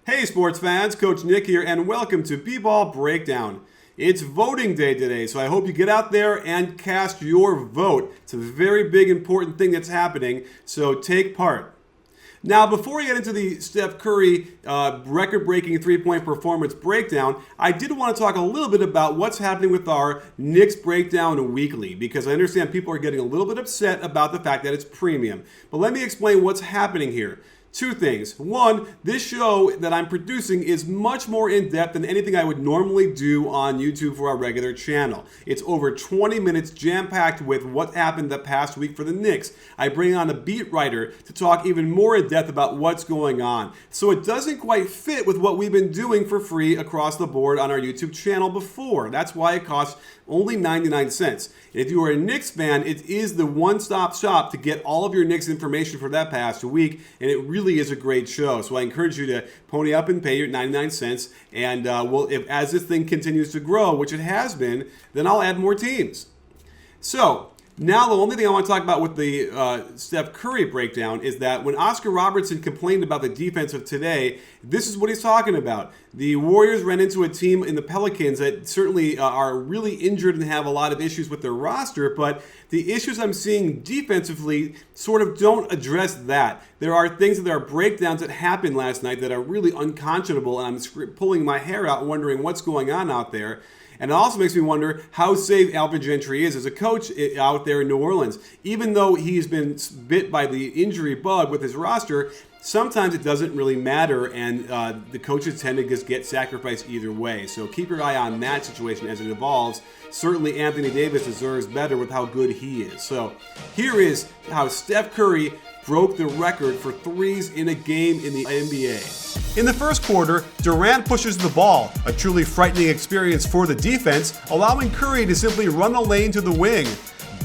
Hey sports fans, Coach Nick here, and welcome to BBallBreakdown. It's voting day today, so I hope you get out there and cast your vote. It's a very big, important thing that's happening, so take part. Now, before we get into the Steph Curry record-breaking three-point performance breakdown, I did want to talk a little bit about what's happening with our Knicks breakdown weekly, because I understand people are getting a little bit upset about the fact that it's premium. But let me explain what's happening here. Two things. One, this show that I'm producing is much more in-depth than anything I would normally do on YouTube for our regular channel. It's over 20 minutes jam-packed with what happened the past week for the Knicks. I bring on a beat writer to talk even more in-depth about what's going on. So it doesn't quite fit with what we've been doing for free across the board on our YouTube channel before. That's why it costs only 99 cents. If you are a Knicks fan, it is the one-stop shop to get all of your Knicks information for that past week, and it really is a great show. So I encourage you to pony up and pay your 99 cents, and as this thing continues to grow, which it has been, then I'll add more teams. So now the only thing I want to talk about with the Steph Curry breakdown is that when Oscar Robertson complained about the defense of today, this is what he's talking about. The Warriors ran into a team in the Pelicans that certainly are really injured and have a lot of issues with their roster, but the issues I'm seeing defensively sort of don't address that. There are things that are breakdowns that happened last night that are really unconscionable, and I'm pulling my hair out wondering what's going on out there. And it also makes me wonder how safe Alvin Gentry is as a coach out there in New Orleans. Even though he's been bit by the injury bug with his roster, sometimes it doesn't really matter, and the coaches tend to just get sacrificed either way. So keep your eye on that situation as it evolves. Certainly Anthony Davis deserves better with how good he is. So here is how Steph Curry broke the record for threes in a game in the NBA. In the first quarter, Durant pushes the ball, a truly frightening experience for the defense, allowing Curry to simply run a lane to the wing.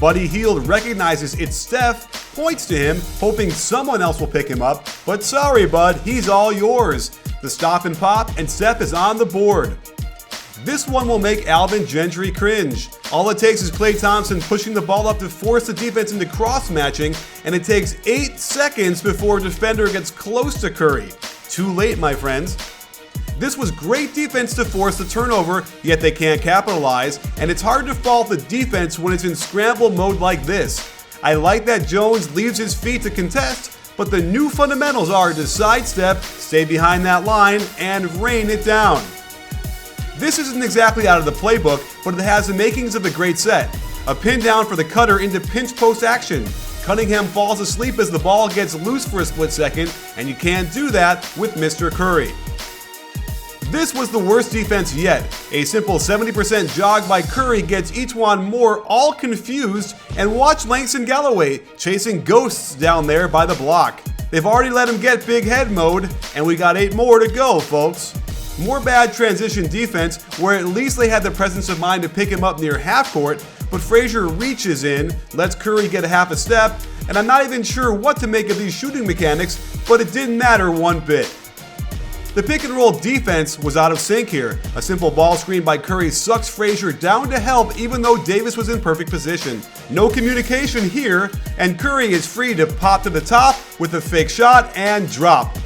Buddy Hield recognizes it's Steph, points to him, hoping someone else will pick him up, but sorry bud, he's all yours. The stop and pop, and Steph is on the board. This one will make Alvin Gentry cringe. All it takes is Klay Thompson pushing the ball up to force the defense into cross-matching, and it takes 8 seconds before a defender gets close to Curry. Too late, my friends. This was great defense to force the turnover, yet they can't capitalize, and it's hard to fault the defense when it's in scramble mode like this. I like that Jones leaves his feet to contest, but the new fundamentals are to sidestep, stay behind that line, and rain it down. This isn't exactly out of the playbook, but it has the makings of a great set. A pin down for the cutter into pinch post action. Cunningham falls asleep as the ball gets loose for a split second, and you can't do that with Mr. Curry. This was the worst defense yet. A simple 70% jog by Curry gets Etuan Moore all confused, and watch Langston Galloway chasing ghosts down there by the block. They've already let him get big head mode, and we got 8 more to go, folks. More bad transition defense, where at least they had the presence of mind to pick him up near half court, but Frazier reaches in, lets Curry get a half a step, and I'm not even sure what to make of these shooting mechanics, but it didn't matter one bit. The pick and roll defense was out of sync here. A simple ball screen by Curry sucks Frazier down to help even though Davis was in perfect position. No communication here, and Curry is free to pop to the top with a fake shot and drop.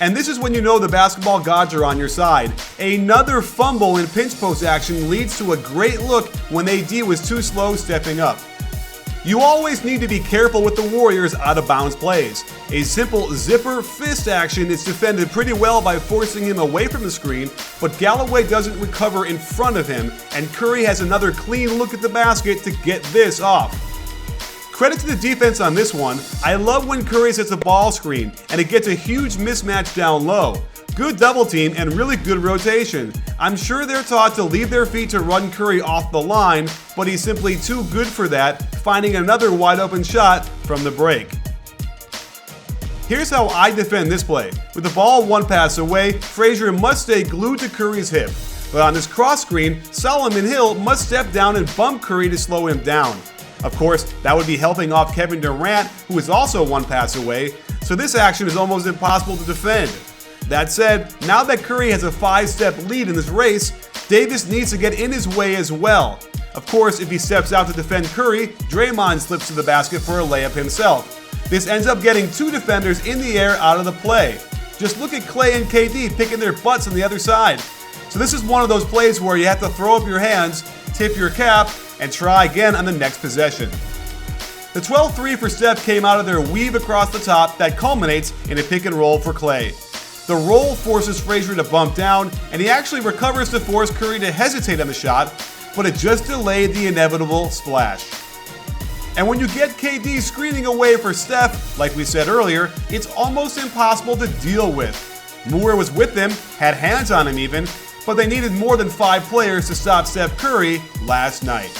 And this is when you know the basketball gods are on your side. Another fumble in pinch post action leads to a great look when AD was too slow stepping up. You always need to be careful with the Warriors out of bounds plays. A simple zipper fist action is defended pretty well by forcing him away from the screen, but Galloway doesn't recover in front of him, and Curry has another clean look at the basket to get this off. Credit to the defense on this one. I love when Curry sets a ball screen and it gets a huge mismatch down low. Good double team and really good rotation. I'm sure they're taught to leave their feet to run Curry off the line, but he's simply too good for that, finding another wide open shot from the break. Here's how I defend this play. With the ball one pass away, Frazier must stay glued to Curry's hip. But on this cross screen, Solomon Hill must step down and bump Curry to slow him down. Of course, that would be helping off Kevin Durant, who is also one pass away, so this action is almost impossible to defend. That said, now that Curry has a 5-step lead in this race, Davis needs to get in his way as well. Of course, if he steps out to defend Curry, Draymond slips to the basket for a layup himself. This ends up getting 2 defenders in the air out of the play. Just look at Klay and KD picking their butts on the other side. So this is one of those plays where you have to throw up your hands, tip your cap, and try again on the next possession. The 12-3 for Steph came out of their weave across the top that culminates in a pick and roll for Klay. The roll forces Frazier to bump down, and he actually recovers to force Curry to hesitate on the shot, but it just delayed the inevitable splash. And when you get KD screening away for Steph, like we said earlier, it's almost impossible to deal with. Moore was with them, had hands on him even, but they needed more than 5 players to stop Steph Curry last night.